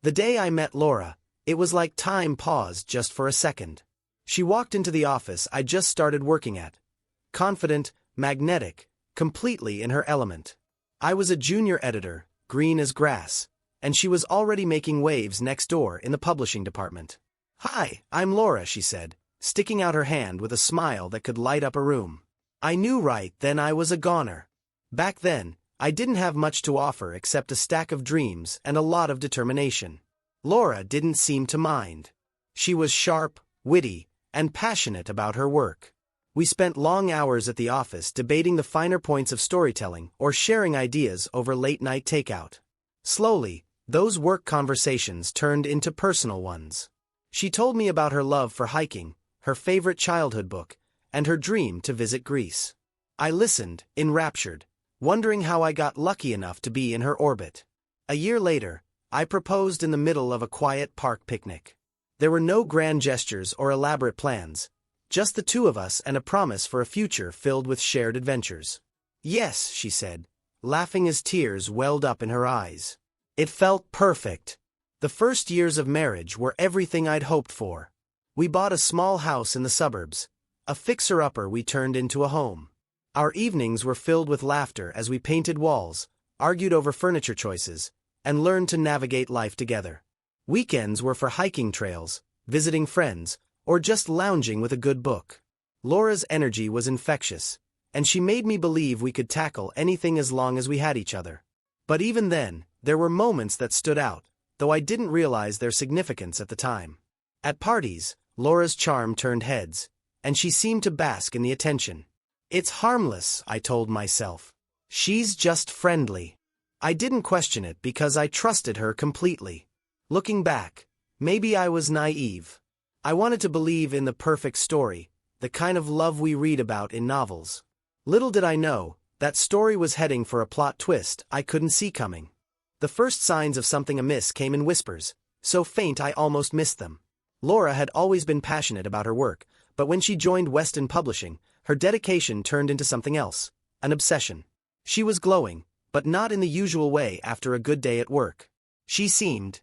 The day I met Laura, it was like time paused just for a second. She walked into the office I'd just started working at. Confident, magnetic, completely in her element. I was a junior editor, green as grass, and she was already making waves next door in the publishing department. "Hi, I'm Laura," she said, sticking out her hand with a smile that could light up a room. I knew right then I was a goner. Back then, I didn't have much to offer except a stack of dreams and a lot of determination. Laura didn't seem to mind. She was sharp, witty, and passionate about her work. We spent long hours at the office debating the finer points of storytelling or sharing ideas over late-night takeout. Slowly, those work conversations turned into personal ones. She told me about her love for hiking, her favorite childhood book, and her dream to visit Greece. I listened, enraptured, wondering how I got lucky enough to be in her orbit. A year later, I proposed in the middle of a quiet park picnic. There were no grand gestures or elaborate plans, just the two of us and a promise for a future filled with shared adventures. "Yes," she said, laughing as tears welled up in her eyes. It felt perfect. The first years of marriage were everything I'd hoped for. We bought a small house in the suburbs, a fixer-upper we turned into a home. Our evenings were filled with laughter as we painted walls, argued over furniture choices, and learned to navigate life together. Weekends were for hiking trails, visiting friends, or just lounging with a good book. Laura's energy was infectious, and she made me believe we could tackle anything as long as we had each other. But even then, there were moments that stood out, though I didn't realize their significance at the time. At parties, Laura's charm turned heads, and she seemed to bask in the attention. "It's harmless," I told myself. "She's just friendly." I didn't question it because I trusted her completely. Looking back, maybe I was naive. I wanted to believe in the perfect story, the kind of love we read about in novels. Little did I know, that story was heading for a plot twist I couldn't see coming. The first signs of something amiss came in whispers, so faint I almost missed them. Laura had always been passionate about her work, but when she joined Weston Publishing, her dedication turned into something else, an obsession. She was glowing, but not in the usual way after a good day at work. She seemed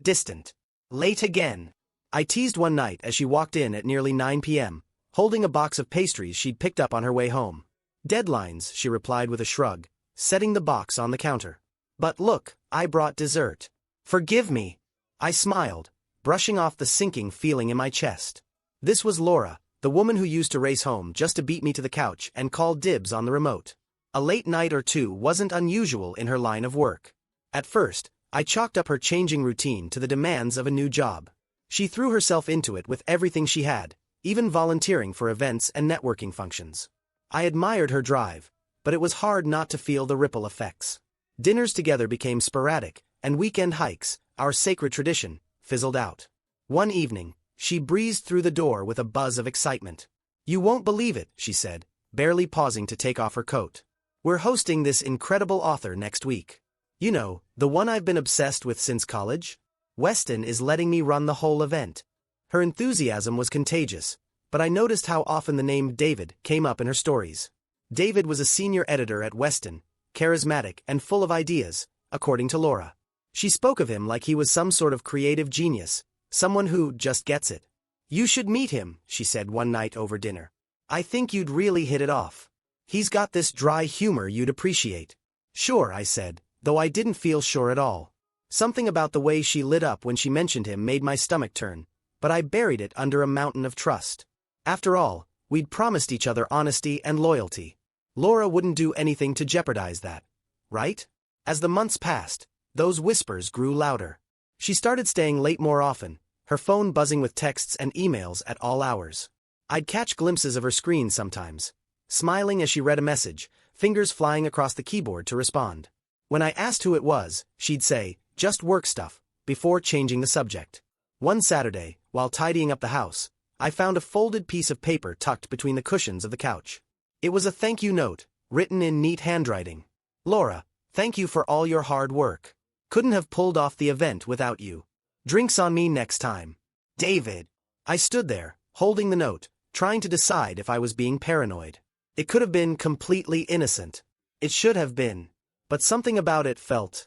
distant. "Late again," I teased one night as she walked in at nearly 9 p.m., holding a box of pastries she'd picked up on her way home. "Deadlines," she replied with a shrug, setting the box on the counter. "But look, I brought dessert." "Forgive me." I smiled, brushing off the sinking feeling in my chest. This was Laura, the woman who used to race home just to beat me to the couch and call dibs on the remote. A late night or two wasn't unusual in her line of work. At first, I chalked up her changing routine to the demands of a new job. She threw herself into it with everything she had, even volunteering for events and networking functions. I admired her drive, but it was hard not to feel the ripple effects. Dinners together became sporadic, and weekend hikes, our sacred tradition, fizzled out. One evening, she breezed through the door with a buzz of excitement. "You won't believe it," she said, barely pausing to take off her coat. "We're hosting this incredible author next week. You know, the one I've been obsessed with since college? Weston is letting me run the whole event." Her enthusiasm was contagious, but I noticed how often the name David came up in her stories. David was a senior editor at Weston, charismatic and full of ideas, according to Laura. She spoke of him like he was some sort of creative genius, someone who just gets it. "You should meet him," she said one night over dinner. "I think you'd really hit it off. He's got this dry humor you'd appreciate." "Sure," I said, though I didn't feel sure at all. Something about the way she lit up when she mentioned him made my stomach turn, but I buried it under a mountain of trust. After all, we'd promised each other honesty and loyalty. Laura wouldn't do anything to jeopardize that, right? As the months passed, those whispers grew louder. She started staying late more often, her phone buzzing with texts and emails at all hours. I'd catch glimpses of her screen sometimes, smiling as she read a message, fingers flying across the keyboard to respond. When I asked who it was, she'd say, "Just work stuff," before changing the subject. One Saturday, while tidying up the house, I found a folded piece of paper tucked between the cushions of the couch. It was a thank you note, written in neat handwriting. "Laura, thank you for all your hard work. Couldn't have pulled off the event without you. Drinks on me next time. David." I stood there, holding the note, trying to decide if I was being paranoid. It could have been completely innocent. It should have been. But something about it felt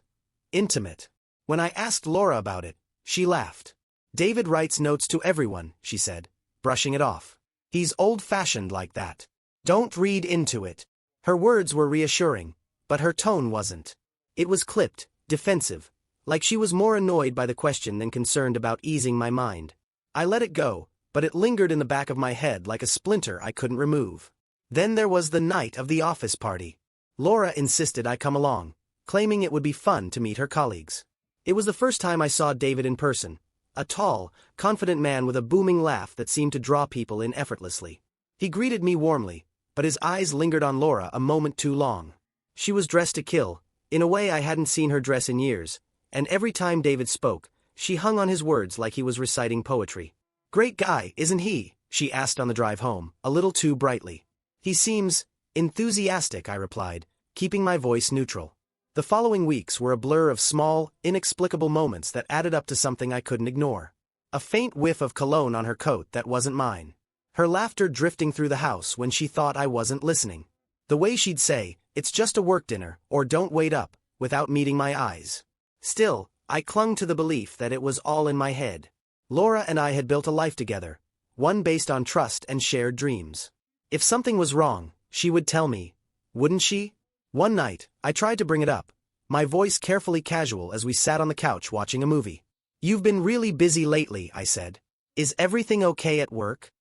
intimate. When I asked Laura about it, she laughed. David writes notes to everyone, she said, brushing it off. He's old-fashioned like that. Don't read into it. Her words were reassuring, but her tone wasn't. It was clipped, defensive, like she was more annoyed by the question than concerned about easing my mind. I let it go, but it lingered in the back of my head like a splinter I couldn't remove. Then there was the night of the office party. Laura insisted I come along, claiming it would be fun to meet her colleagues. It was the first time I saw David in person, a tall, confident man with a booming laugh that seemed to draw people in effortlessly. He greeted me warmly, but his eyes lingered on Laura a moment too long. She was dressed to kill, in a way I hadn't seen her dress in years, and every time David spoke, she hung on his words like he was reciting poetry. "Great guy, isn't he?" she asked on the drive home, a little too brightly. "He seems enthusiastic," I replied, keeping my voice neutral. The following weeks were a blur of small, inexplicable moments that added up to something I couldn't ignore. A faint whiff of cologne on her coat that wasn't mine. Her laughter drifting through the house when she thought I wasn't listening. The way she'd say, "It's just a work dinner," or "Don't wait up," without meeting my eyes. Still, I clung to the belief that it was all in my head. Laura and I had built a life together, one based on trust and shared dreams. If something was wrong, she would tell me, wouldn't she? One night, I tried to bring it up, my voice carefully casual as we sat on the couch watching a movie. "You've been really busy lately," I said. "Is everything okay at work?"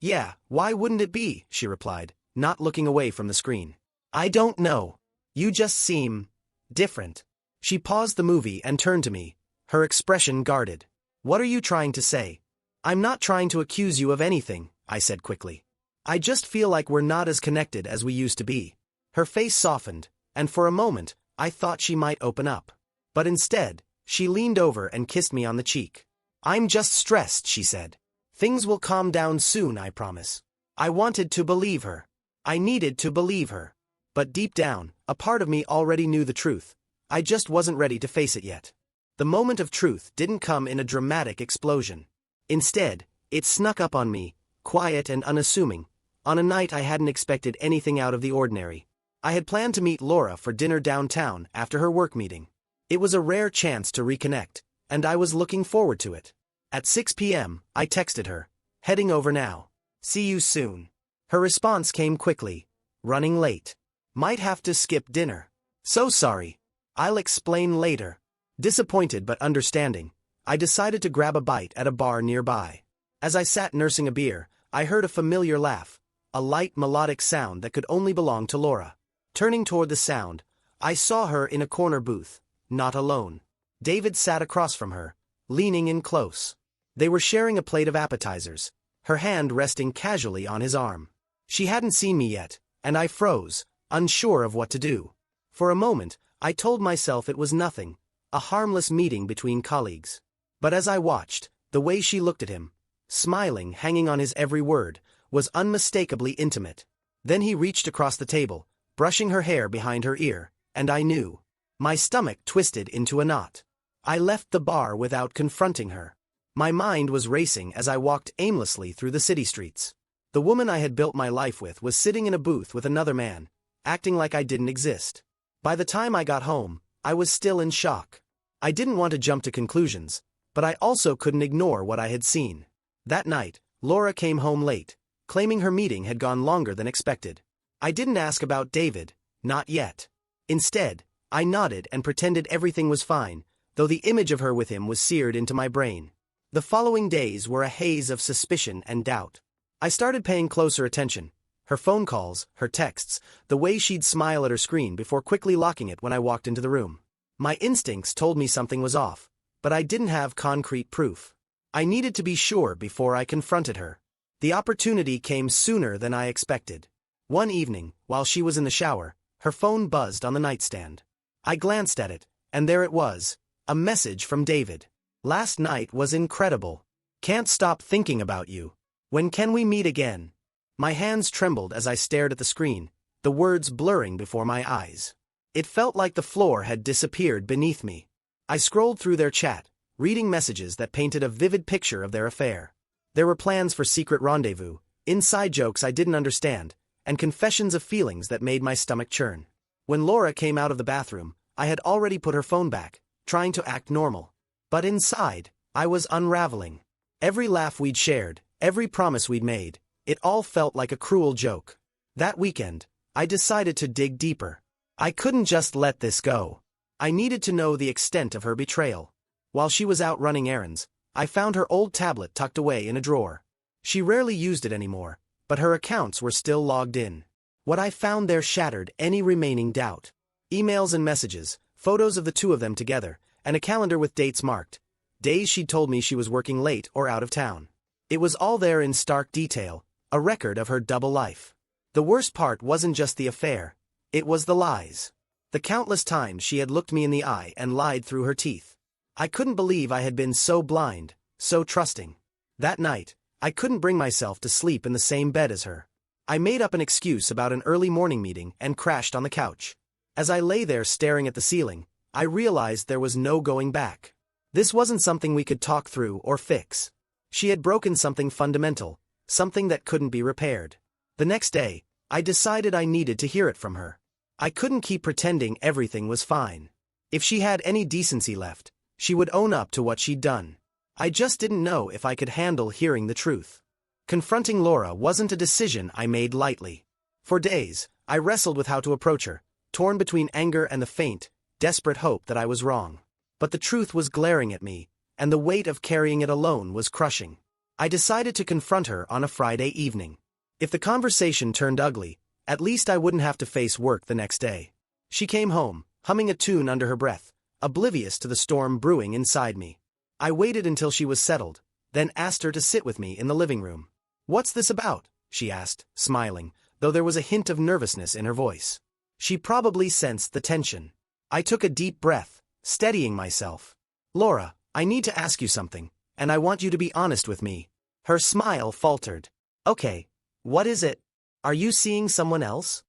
"Yeah, why wouldn't it be?" she replied, not looking away from the screen. "I don't know. You just seem different." She paused the movie and turned to me, her expression guarded. "What are you trying to say?" "I'm not trying to accuse you of anything," I said quickly. "I just feel like we're not as connected as we used to be." Her face softened, and for a moment, I thought she might open up. But instead, she leaned over and kissed me on the cheek. "I'm just stressed," she said. "Things will calm down soon, I promise." I wanted to believe her. I needed to believe her. But deep down, a part of me already knew the truth. I just wasn't ready to face it yet. The moment of truth didn't come in a dramatic explosion. Instead, it snuck up on me, quiet and unassuming, on a night I hadn't expected anything out of the ordinary. I had planned to meet Laura for dinner downtown after her work meeting. It was a rare chance to reconnect, and I was looking forward to it. At 6 p.m., I texted her, "Heading over now. See you soon." Her response came quickly, "Running late. Might have to skip dinner. So sorry. I'll explain later." Disappointed but understanding, I decided to grab a bite at a bar nearby. As I sat nursing a beer, I heard a familiar laugh, a light melodic sound that could only belong to Laura. Turning toward the sound, I saw her in a corner booth, not alone. David sat across from her, leaning in close. They were sharing a plate of appetizers, her hand resting casually on his arm. She hadn't seen me yet, and I froze, unsure of what to do. For a moment, I told myself it was nothing, a harmless meeting between colleagues. But as I watched, the way she looked at him, smiling, hanging on his every word, was unmistakably intimate. Then he reached across the table, brushing her hair behind her ear, and I knew. My stomach twisted into a knot. I left the bar without confronting her. My mind was racing as I walked aimlessly through the city streets. The woman I had built my life with was sitting in a booth with another man, acting like I didn't exist. By the time I got home, I was still in shock. I didn't want to jump to conclusions, but I also couldn't ignore what I had seen. That night, Laura came home late, claiming her meeting had gone longer than expected. I didn't ask about David, not yet. Instead, I nodded and pretended everything was fine, though the image of her with him was seared into my brain. The following days were a haze of suspicion and doubt. I started paying closer attention. Her phone calls, her texts, the way she'd smile at her screen before quickly locking it when I walked into the room. My instincts told me something was off, but I didn't have concrete proof. I needed to be sure before I confronted her. The opportunity came sooner than I expected. One evening, while she was in the shower, her phone buzzed on the nightstand. I glanced at it, and there it was, a message from David. "Last night was incredible. Can't stop thinking about you. When can we meet again?" My hands trembled as I stared at the screen, the words blurring before my eyes. It felt like the floor had disappeared beneath me. I scrolled through their chat, reading messages that painted a vivid picture of their affair. There were plans for secret rendezvous, inside jokes I didn't understand, and confessions of feelings that made my stomach churn. When Laura came out of the bathroom, I had already put her phone back, trying to act normal. But inside, I was unraveling. Every laugh we'd shared, every promise we'd made, it all felt like a cruel joke. That weekend, I decided to dig deeper. I couldn't just let this go. I needed to know the extent of her betrayal. While she was out running errands, I found her old tablet tucked away in a drawer. She rarely used it anymore, but her accounts were still logged in. What I found there shattered any remaining doubt. Emails and messages, photos of the two of them together, and a calendar with dates marked. Days she'd told me she was working late or out of town. It was all there in stark detail, a record of her double life. The worst part wasn't just the affair, it was the lies. The countless times she had looked me in the eye and lied through her teeth. I couldn't believe I had been so blind, so trusting. That night, I couldn't bring myself to sleep in the same bed as her. I made up an excuse about an early morning meeting and crashed on the couch. As I lay there staring at the ceiling, I realized there was no going back. This wasn't something we could talk through or fix. She had broken something fundamental, something that couldn't be repaired. The next day, I decided I needed to hear it from her. I couldn't keep pretending everything was fine. If she had any decency left, she would own up to what she'd done. I just didn't know if I could handle hearing the truth. Confronting Laura wasn't a decision I made lightly. For days, I wrestled with how to approach her, torn between anger and the faint, desperate hope that I was wrong. But the truth was glaring at me, and the weight of carrying it alone was crushing. I decided to confront her on a Friday evening. If the conversation turned ugly, at least I wouldn't have to face work the next day. She came home, humming a tune under her breath, oblivious to the storm brewing inside me. I waited until she was settled, then asked her to sit with me in the living room. "What's this about?" she asked, smiling, though there was a hint of nervousness in her voice. She probably sensed the tension. I took a deep breath, steadying myself. "Laura, I need to ask you something, and I want you to be honest with me." Her smile faltered. "Okay, what is it? Are you seeing someone else?"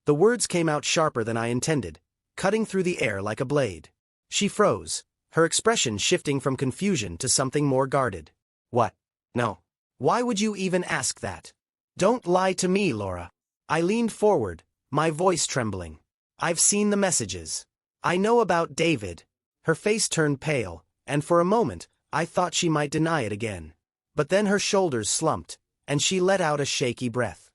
The words came out sharper than I intended, cutting through the air like a blade. She froze, her expression shifting from confusion to something more guarded. "What? No. Why would you even ask that? Don't lie to me, Laura." I leaned forward, my voice trembling. "I've seen the messages. I know about David." Her face turned pale, and for a moment, I thought she might deny it again. But then her shoulders slumped, and she let out a shaky breath.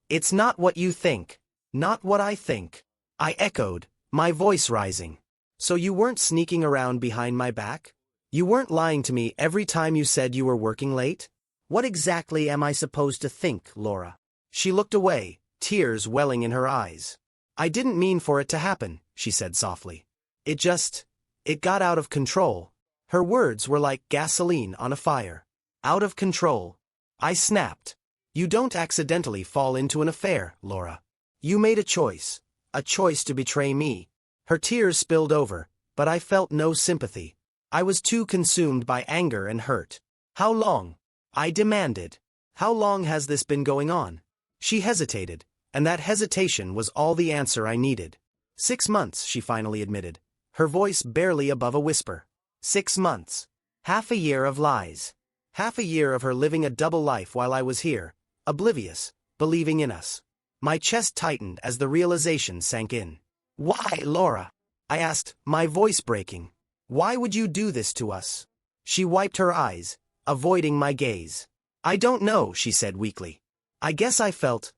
It's not what you think. Not what I think." I echoed, my voice rising. "So you weren't sneaking around behind my back? You weren't lying to me every time you said you were working late? What exactly am I supposed to think, Laura?" She looked away, tears welling in her eyes. "I didn't mean for it to happen," she said softly. It got out of control." Her words were like gasoline on a fire. "Out of control." I snapped. "You don't accidentally fall into an affair, Laura. You made a choice to betray me." Her tears spilled over, but I felt no sympathy. I was too consumed by anger and hurt. "How long?" I demanded. "How long has this been going on?" She hesitated, and that hesitation was all the answer I needed. 6 months, she finally admitted, her voice barely above a whisper. 6 months. Half a year of lies. Half a year of her living a double life while I was here, oblivious, believing in us. My chest tightened as the realization sank in. "Why, Laura?" I asked, my voice breaking. "Why would you do this to us?" She wiped her eyes, avoiding my gaze. "I don't know," she said weakly. "I guess I felt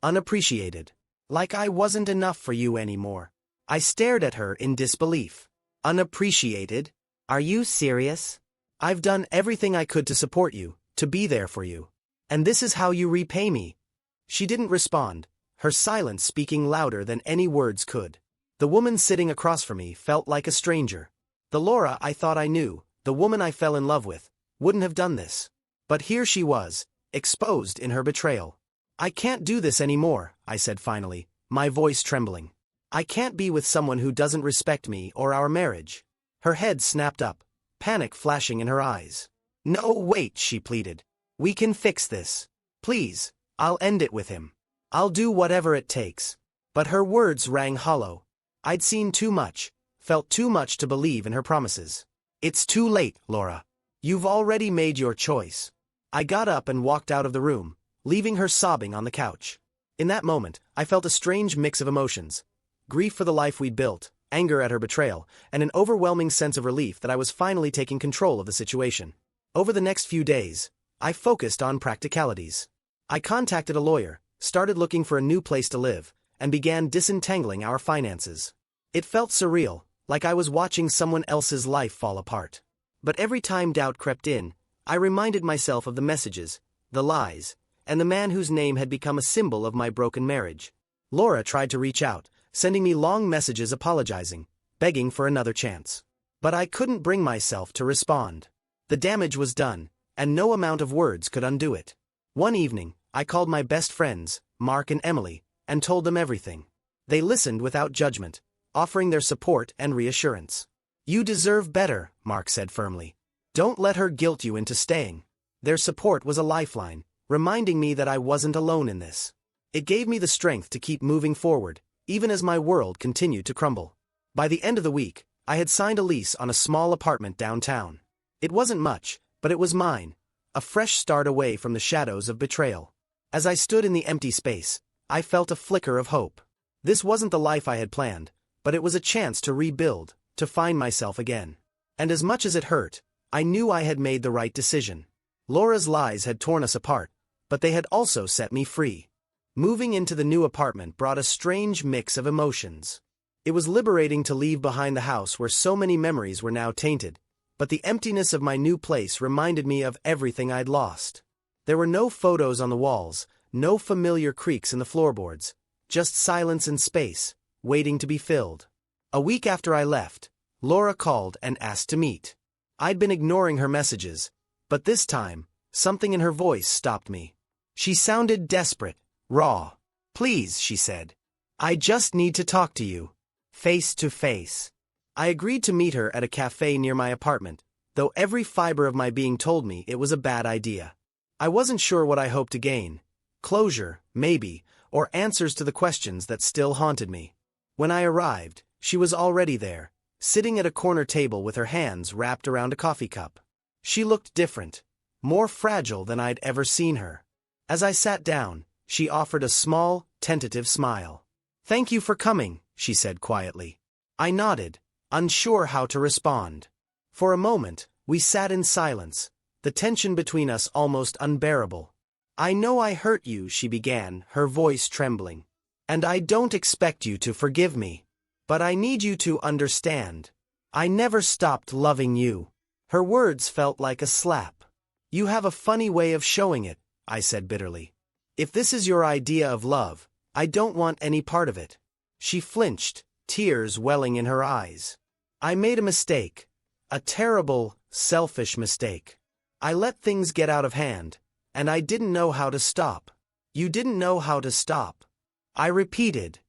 unappreciated. Like I wasn't enough for you anymore." I stared at her in disbelief. "Unappreciated? Are you serious? I've done everything I could to support you, to be there for you. And this is how you repay me?" She didn't respond, her silence speaking louder than any words could. The woman sitting across from me felt like a stranger. The Laura I thought I knew, the woman I fell in love with, wouldn't have done this. But here she was, exposed in her betrayal. "I can't do this anymore," I said finally, my voice trembling. "I can't be with someone who doesn't respect me or our marriage." Her head snapped up, panic flashing in her eyes. "No, wait," she pleaded. "We can fix this. Please, I'll end it with him. I'll do whatever it takes." But her words rang hollow. I'd seen too much, felt too much to believe in her promises. "It's too late, Laura. You've already made your choice." I got up and walked out of the room, leaving her sobbing on the couch. In that moment, I felt a strange mix of emotions. Grief for the life we'd built, anger at her betrayal, and an overwhelming sense of relief that I was finally taking control of the situation. Over the next few days, I focused on practicalities. I contacted a lawyer, started looking for a new place to live, and began disentangling our finances. It felt surreal, like I was watching someone else's life fall apart. But every time doubt crept in, I reminded myself of the messages, the lies, and the man whose name had become a symbol of my broken marriage. Laura tried to reach out, sending me long messages apologizing, begging for another chance. But I couldn't bring myself to respond. The damage was done, and no amount of words could undo it. One evening, I called my best friends, Mark and Emily, and told them everything. They listened without judgment, offering their support and reassurance. "You deserve better," Mark said firmly. "Don't let her guilt you into staying." Their support was a lifeline, reminding me that I wasn't alone in this. It gave me the strength to keep moving forward, even as my world continued to crumble. By the end of the week, I had signed a lease on a small apartment downtown. It wasn't much, but it was mine, a fresh start away from the shadows of betrayal. As I stood in the empty space, I felt a flicker of hope. This wasn't the life I had planned, but it was a chance to rebuild, to find myself again. And as much as it hurt, I knew I had made the right decision. Laura's lies had torn us apart, but they had also set me free. Moving into the new apartment brought a strange mix of emotions. It was liberating to leave behind the house where so many memories were now tainted, but the emptiness of my new place reminded me of everything I'd lost. There were no photos on the walls, no familiar creaks in the floorboards, just silence and space, waiting to be filled. A week after I left, Laura called and asked to meet. I'd been ignoring her messages, but this time, something in her voice stopped me. She sounded desperate, raw. "Please," she said. "I just need to talk to you. Face to face." I agreed to meet her at a cafe near my apartment, though every fiber of my being told me it was a bad idea. I wasn't sure what I hoped to gain. Closure, maybe, or answers to the questions that still haunted me. When I arrived, she was already there, sitting at a corner table with her hands wrapped around a coffee cup. She looked different, more fragile than I'd ever seen her. As I sat down, she offered a small, tentative smile. "Thank you for coming," she said quietly. I nodded, unsure how to respond. For a moment, we sat in silence, the tension between us almost unbearable. "I know I hurt you," she began, her voice trembling. "And I don't expect you to forgive me. But I need you to understand. I never stopped loving you." Her words felt like a slap. "You have a funny way of showing it," I said bitterly. "If this is your idea of love, I don't want any part of it." She flinched, tears welling in her eyes. "I made a mistake. A terrible, selfish mistake. I let things get out of hand, and I didn't know how to stop." "You didn't know how to stop?" I repeated,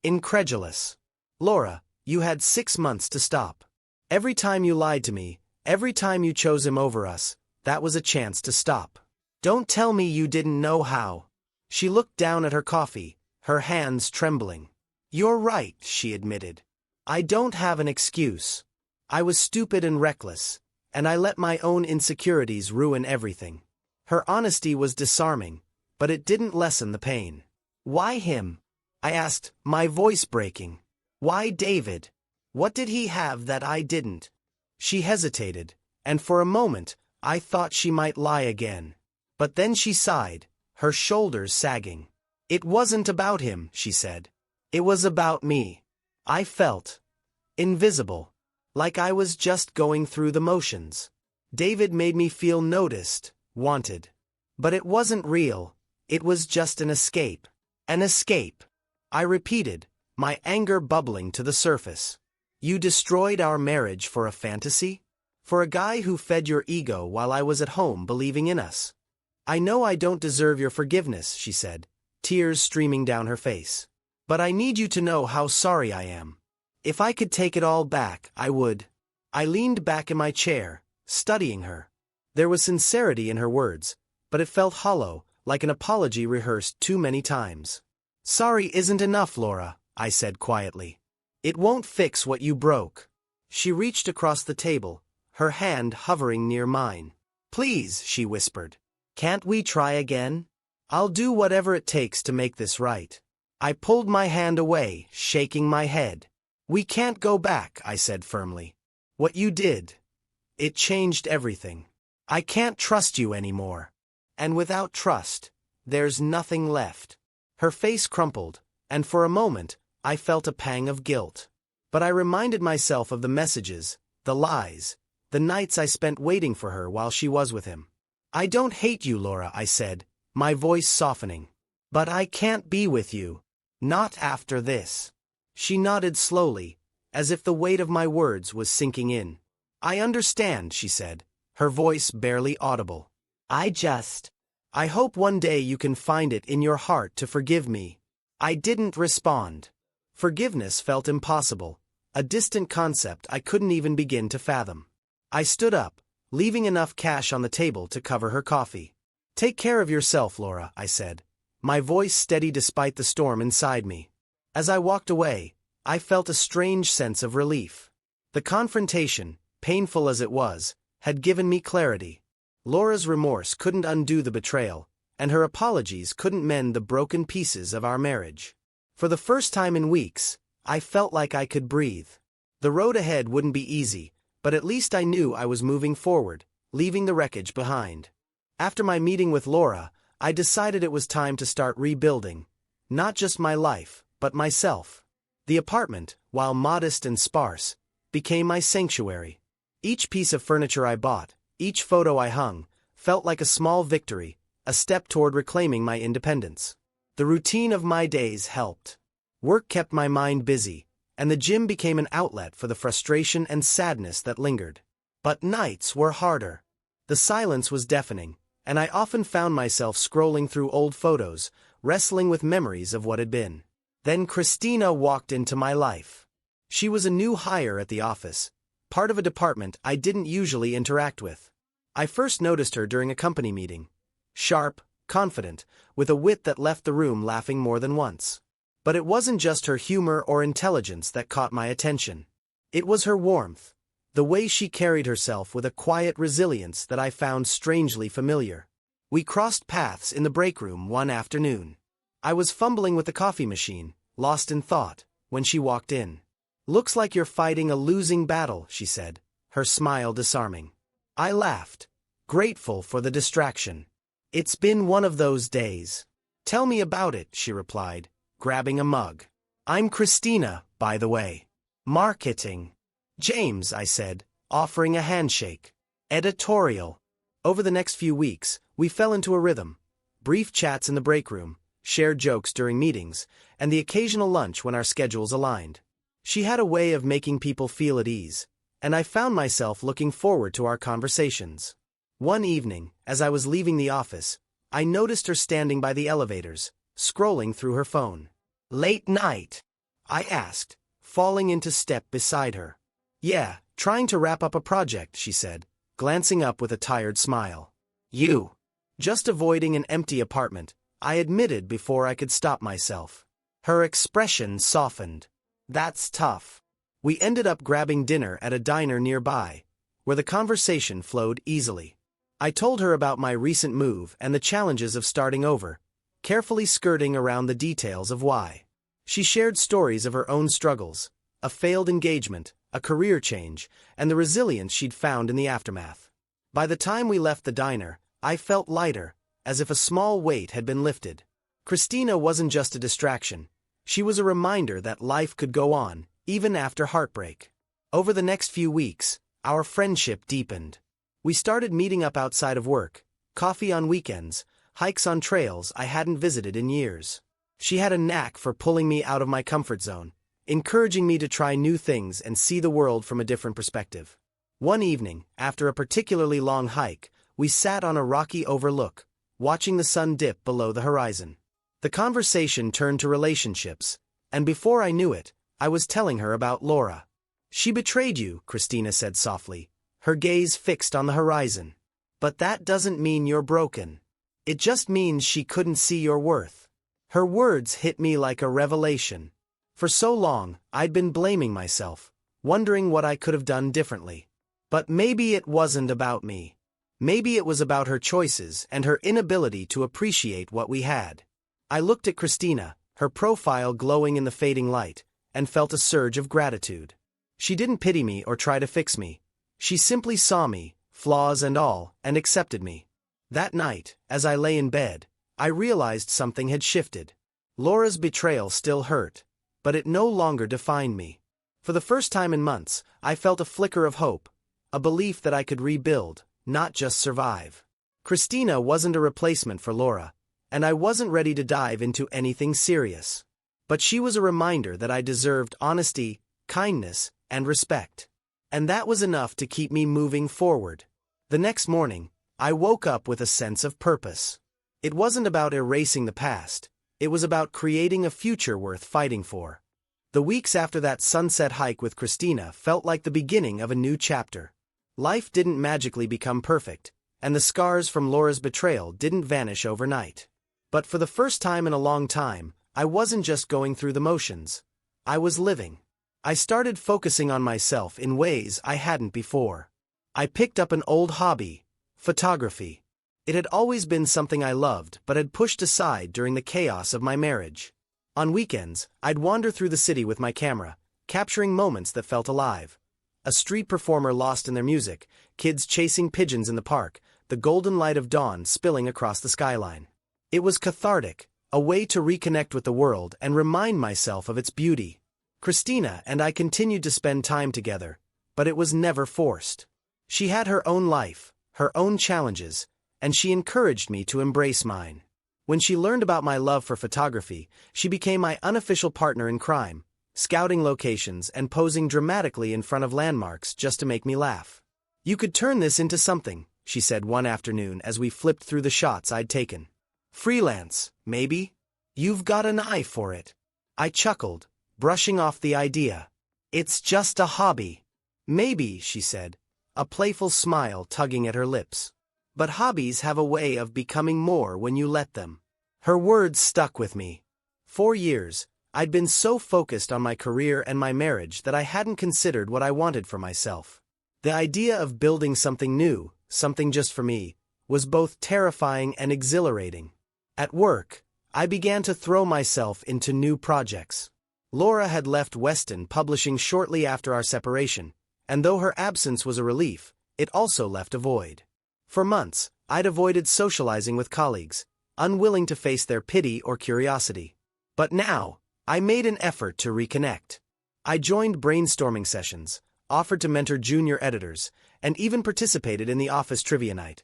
incredulous. "Laura, you had 6 months to stop. Every time you lied to me, every time you chose him over us, that was a chance to stop. Don't tell me you didn't know how." She looked down at her coffee, her hands trembling. "You're right," she admitted. "I don't have an excuse. I was stupid and reckless, and I let my own insecurities ruin everything." Her honesty was disarming, but it didn't lessen the pain. "Why him?" I asked, my voice breaking. "Why David? What did he have that I didn't?" She hesitated, and for a moment, I thought she might lie again. But then she sighed, her shoulders sagging. "It wasn't about him," she said. "It was about me. I felt invisible, like I was just going through the motions. David made me feel noticed, wanted. But it wasn't real, it was just an escape." "An escape," I repeated, my anger bubbling to the surface. "You destroyed our marriage for a fantasy? For a guy who fed your ego while I was at home believing in us?" "I know I don't deserve your forgiveness," she said, tears streaming down her face. "But I need you to know how sorry I am. If I could take it all back, I would." I leaned back in my chair, studying her. There was sincerity in her words, but it felt hollow, like an apology rehearsed too many times. "Sorry isn't enough, Laura," I said quietly. "It won't fix what you broke." She reached across the table, her hand hovering near mine. "Please," she whispered. "Can't we try again? I'll do whatever it takes to make this right." I pulled my hand away, shaking my head. We can't go back, I said firmly. What you did, it changed everything. I can't trust you anymore. And without trust, there's nothing left. Her face crumpled, and for a moment, I felt a pang of guilt. But I reminded myself of the messages, the lies, the nights I spent waiting for her while she was with him. I don't hate you, Laura, I said, my voice softening. But I can't be with you. Not after this. She nodded slowly, as if the weight of my words was sinking in. I understand, she said, her voice barely audible. I hope one day you can find it in your heart to forgive me. I didn't respond. Forgiveness felt impossible, a distant concept I couldn't even begin to fathom. I stood up, leaving enough cash on the table to cover her coffee. Take care of yourself, Laura, I said, my voice steady despite the storm inside me. As I walked away, I felt a strange sense of relief. The confrontation, painful as it was, had given me clarity. Laura's remorse couldn't undo the betrayal, and her apologies couldn't mend the broken pieces of our marriage. For the first time in weeks, I felt like I could breathe. The road ahead wouldn't be easy, but at least I knew I was moving forward, leaving the wreckage behind. After my meeting with Laura, I decided it was time to start rebuilding. Not just my life, but myself. The apartment, while modest and sparse, became my sanctuary. Each piece of furniture I bought, each photo I hung, felt like a small victory, a step toward reclaiming my independence. The routine of my days helped. Work kept my mind busy, and the gym became an outlet for the frustration and sadness that lingered. But nights were harder. The silence was deafening, and I often found myself scrolling through old photos, wrestling with memories of what had been. Then Christina walked into my life. She was a new hire at the office, part of a department I didn't usually interact with. I first noticed her during a company meeting. Sharp, confident, with a wit that left the room laughing more than once. But it wasn't just her humor or intelligence that caught my attention. It was her warmth, the way she carried herself with a quiet resilience that I found strangely familiar. We crossed paths in the break room one afternoon. I was fumbling with the coffee machine, lost in thought, when she walked in. "Looks like you're fighting a losing battle," she said, her smile disarming. I laughed, grateful for the distraction. "It's been one of those days." "Tell me about it," she replied, grabbing a mug. "I'm Christina, by the way." "Marketing." "James," I said, offering a handshake. "Editorial." Over the next few weeks, we fell into a rhythm. Brief chats in the break room, shared jokes during meetings, and the occasional lunch when our schedules aligned. She had a way of making people feel at ease, and I found myself looking forward to our conversations. One evening, as I was leaving the office, I noticed her standing by the elevators, scrolling through her phone. "Late night?" I asked, falling into step beside her. "Yeah, trying to wrap up a project," she said, glancing up with a tired smile. "You?" "Just avoiding an empty apartment," I admitted before I could stop myself. Her expression softened. "That's tough." We ended up grabbing dinner at a diner nearby, where the conversation flowed easily. I told her about my recent move and the challenges of starting over, carefully skirting around the details of why. She shared stories of her own struggles, a failed engagement, a career change, and the resilience she'd found in the aftermath. By the time we left the diner, I felt lighter, as if a small weight had been lifted. Christina wasn't just a distraction. She was a reminder that life could go on, even after heartbreak. Over the next few weeks, our friendship deepened. We started meeting up outside of work, coffee on weekends, hikes on trails I hadn't visited in years. She had a knack for pulling me out of my comfort zone, encouraging me to try new things and see the world from a different perspective. One evening, after a particularly long hike, we sat on a rocky overlook, watching the sun dip below the horizon. The conversation turned to relationships, and before I knew it, I was telling her about Laura. "She betrayed you," Christina said softly, her gaze fixed on the horizon. "But that doesn't mean you're broken. It just means she couldn't see your worth." Her words hit me like a revelation. For so long, I'd been blaming myself, wondering what I could have done differently. But maybe it wasn't about me. Maybe it was about her choices and her inability to appreciate what we had. I looked at Christina, her profile glowing in the fading light, and felt a surge of gratitude. She didn't pity me or try to fix me. She simply saw me, flaws and all, and accepted me. That night, as I lay in bed, I realized something had shifted. Laura's betrayal still hurt, but it no longer defined me. For the first time in months, I felt a flicker of hope, a belief that I could rebuild, not just survive. Christina wasn't a replacement for Laura, and I wasn't ready to dive into anything serious. But she was a reminder that I deserved honesty, kindness, and respect. And that was enough to keep me moving forward. The next morning, I woke up with a sense of purpose. It wasn't about erasing the past, it was about creating a future worth fighting for. The weeks after that sunset hike with Christina felt like the beginning of a new chapter. Life didn't magically become perfect, and the scars from Laura's betrayal didn't vanish overnight. But for the first time in a long time, I wasn't just going through the motions. I was living. I started focusing on myself in ways I hadn't before. I picked up an old hobby, photography. It had always been something I loved but had pushed aside during the chaos of my marriage. On weekends, I'd wander through the city with my camera, capturing moments that felt alive. A street performer lost in their music, kids chasing pigeons in the park, the golden light of dawn spilling across the skyline. It was cathartic, a way to reconnect with the world and remind myself of its beauty. Christina and I continued to spend time together, but it was never forced. She had her own life, her own challenges, and she encouraged me to embrace mine. When she learned about my love for photography, she became my unofficial partner in crime, scouting locations and posing dramatically in front of landmarks just to make me laugh. "You could turn this into something," she said one afternoon as we flipped through the shots I'd taken. "Freelance, maybe? You've got an eye for it." I chuckled, brushing off the idea. "It's just a hobby." "Maybe," she said, a playful smile tugging at her lips. "But hobbies have a way of becoming more when you let them." Her words stuck with me. For years, I'd been so focused on my career and my marriage that I hadn't considered what I wanted for myself. The idea of building something new, something just for me, was both terrifying and exhilarating. At work, I began to throw myself into new projects. Laura had left Weston Publishing shortly after our separation, and though her absence was a relief, it also left a void. For months, I'd avoided socializing with colleagues, unwilling to face their pity or curiosity. But now, I made an effort to reconnect. I joined brainstorming sessions, offered to mentor junior editors, and even participated in the office trivia night,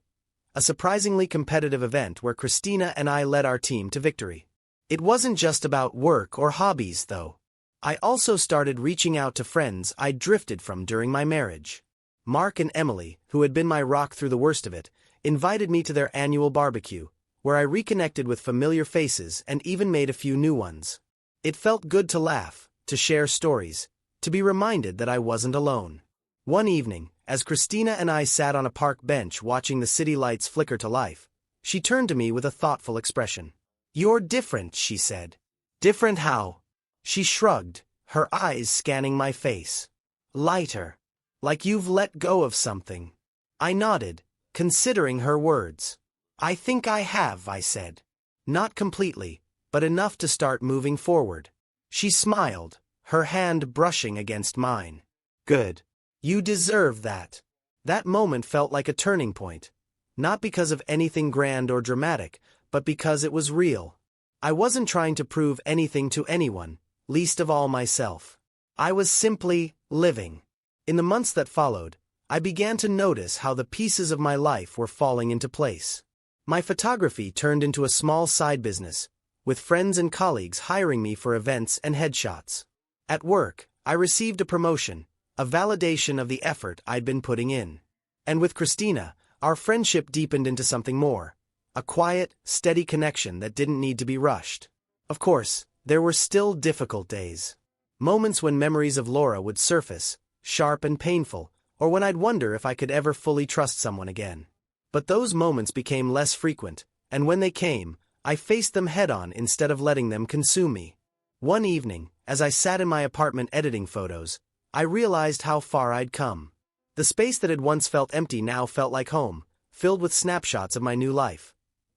a surprisingly competitive event where Christina and I led our team to victory. It wasn't just about work or hobbies, though. I also started reaching out to friends I'd drifted from during my marriage. Mark and Emily, who had been my rock through the worst of it, invited me to their annual barbecue, where I reconnected with familiar faces and even made a few new ones. It felt good to laugh, to share stories, to be reminded that I wasn't alone. One evening, as Christina and I sat on a park bench watching the city lights flicker to life, she turned to me with a thoughtful expression. "You're different," she said. "Different how?" She shrugged, her eyes scanning my face. "Lighter. Like you've let go of something." I nodded, considering her words. "I think I have," I said. "Not completely, but enough to start moving forward." She smiled, her hand brushing against mine. "Good. You deserve that." That moment felt like a turning point, not because of anything grand or dramatic, but because it was real. I wasn't trying to prove anything to anyone, least of all myself. I was simply living. In the months that followed, I began to notice how the pieces of my life were falling into place. My photography turned into a small side business, with friends and colleagues hiring me for events and headshots. At work, I received a promotion, a validation of the effort I'd been putting in. And with Christina, our friendship deepened into something more, a quiet, steady connection that didn't need to be rushed. Of course, there were still difficult days. Moments when memories of Laura would surface, sharp and painful, or when I'd wonder if I could ever fully trust someone again. But those moments became less frequent, and when they came, I faced them head-on instead of letting them consume me. One evening, as I sat in my apartment editing photos, I realized how far I'd come. The space that had once felt empty now felt like home, filled with snapshots of my new life.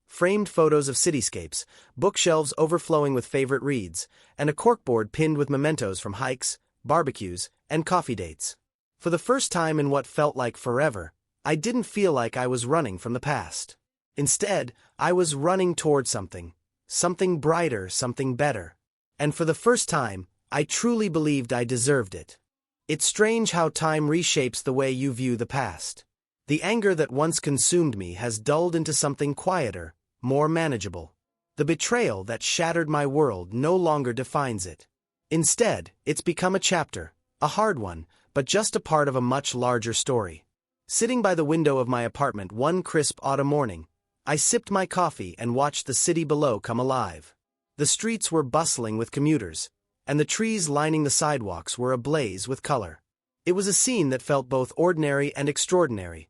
framed photos of cityscapes, bookshelves overflowing with favorite reads, and a corkboard pinned with mementos from hikes, barbecues, and coffee dates. For the first time in what felt like forever, I didn't feel like I was running from the past. Instead, I was running toward something brighter, something better. And for the first time, I truly believed I deserved it. It's strange how time reshapes the way you view the past. The anger that once consumed me has dulled into something quieter, more manageable. The betrayal that shattered my world no longer defines it. Instead, it's become a chapter, a hard one, but just a part of a much larger story. Sitting by the window of my apartment one crisp autumn morning, I sipped my coffee and watched the city below come alive. The streets were bustling with commuters, and the trees lining the sidewalks were ablaze with color. It was a scene that felt both ordinary and extraordinary,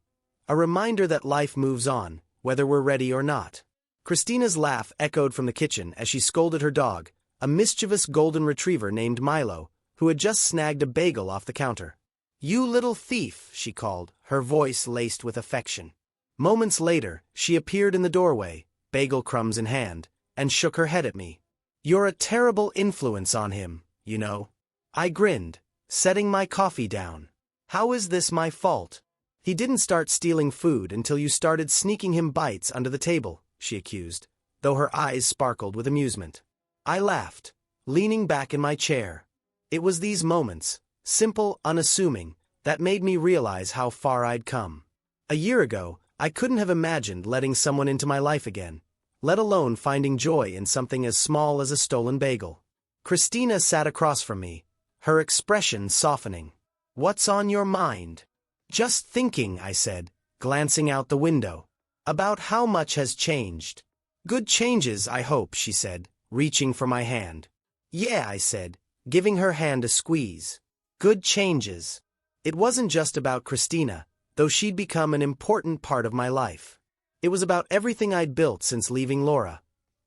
a reminder that life moves on, whether we're ready or not. Christina's laugh echoed from the kitchen as she scolded her dog, a mischievous golden retriever named Milo, who had just snagged a bagel off the counter. "You little thief," she called, her voice laced with affection. Moments later, she appeared in the doorway, bagel crumbs in hand, and shook her head at me. "You're a terrible influence on him, you know." I grinned, setting my coffee down. "How is this my fault?" "He didn't start stealing food until you started sneaking him bites under the table," she accused, though her eyes sparkled with amusement. I laughed, leaning back in my chair. It was these moments, simple, unassuming, that made me realize how far I'd come. A year ago, I couldn't have imagined letting someone into my life again, let alone finding joy in something as small as a stolen bagel. Christina sat across from me, her expression softening. "What's on your mind?" "Just thinking," I said, glancing out the window. "About how much has changed." "Good changes, I hope," she said, reaching for my hand. "Yeah," I said, giving her hand a squeeze. "Good changes." It wasn't just about Christina, though she'd become an important part of my life. It was about everything I'd built since leaving Laura.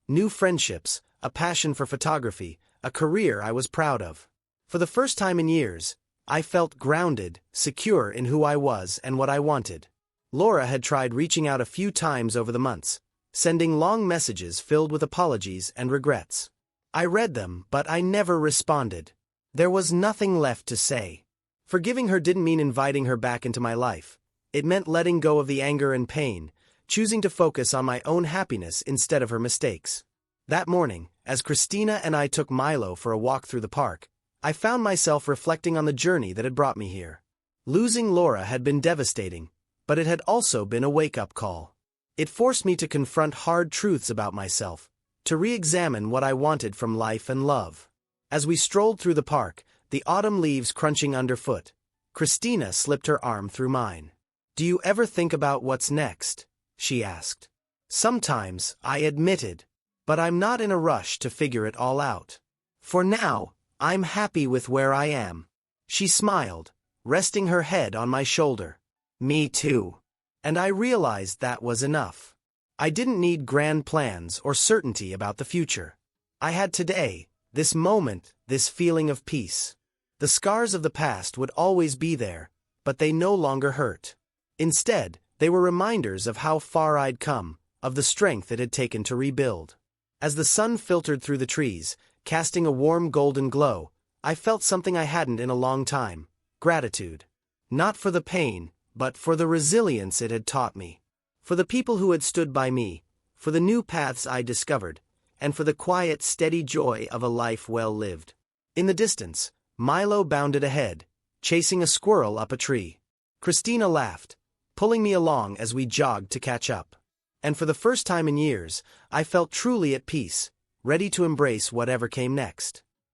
New friendships, a passion for photography, a career I was proud of. For the first time in years, I felt grounded, secure in who I was and what I wanted. Laura had tried reaching out a few times over the months, sending long messages filled with apologies and regrets. I read them, but I never responded. There was nothing left to say. Forgiving her didn't mean inviting her back into my life. It meant letting go of the anger and pain, choosing to focus on my own happiness instead of her mistakes. That morning, as Christina and I took Milo for a walk through the park, I found myself reflecting on the journey that had brought me here. Losing Laura had been devastating, but it had also been a wake-up call. It forced me to confront hard truths about myself, to re-examine what I wanted from life and love. As we strolled through the park, the autumn leaves crunching underfoot, Christina slipped her arm through mine. "Do you ever think about what's next?" she asked. "Sometimes," I admitted, "but I'm not in a rush to figure it all out. For now, I'm happy with where I am." She smiled, resting her head on my shoulder. "Me too." And I realized that was enough. I didn't need grand plans or certainty about the future. I had today, this moment, this feeling of peace. The scars of the past would always be there, but they no longer hurt. Instead, they were reminders of how far I'd come, of the strength it had taken to rebuild. As the sun filtered through the trees, casting a warm golden glow, I felt something I hadn't in a long time: gratitude. Not for the pain, but for the resilience it had taught me. For the people who had stood by me, for the new paths I discovered, and for the quiet, steady joy of a life well lived. In the distance, Milo bounded ahead, chasing a squirrel up a tree. Christina laughed, pulling me along as we jogged to catch up. And for the first time in years, I felt truly at peace, ready to embrace whatever came next.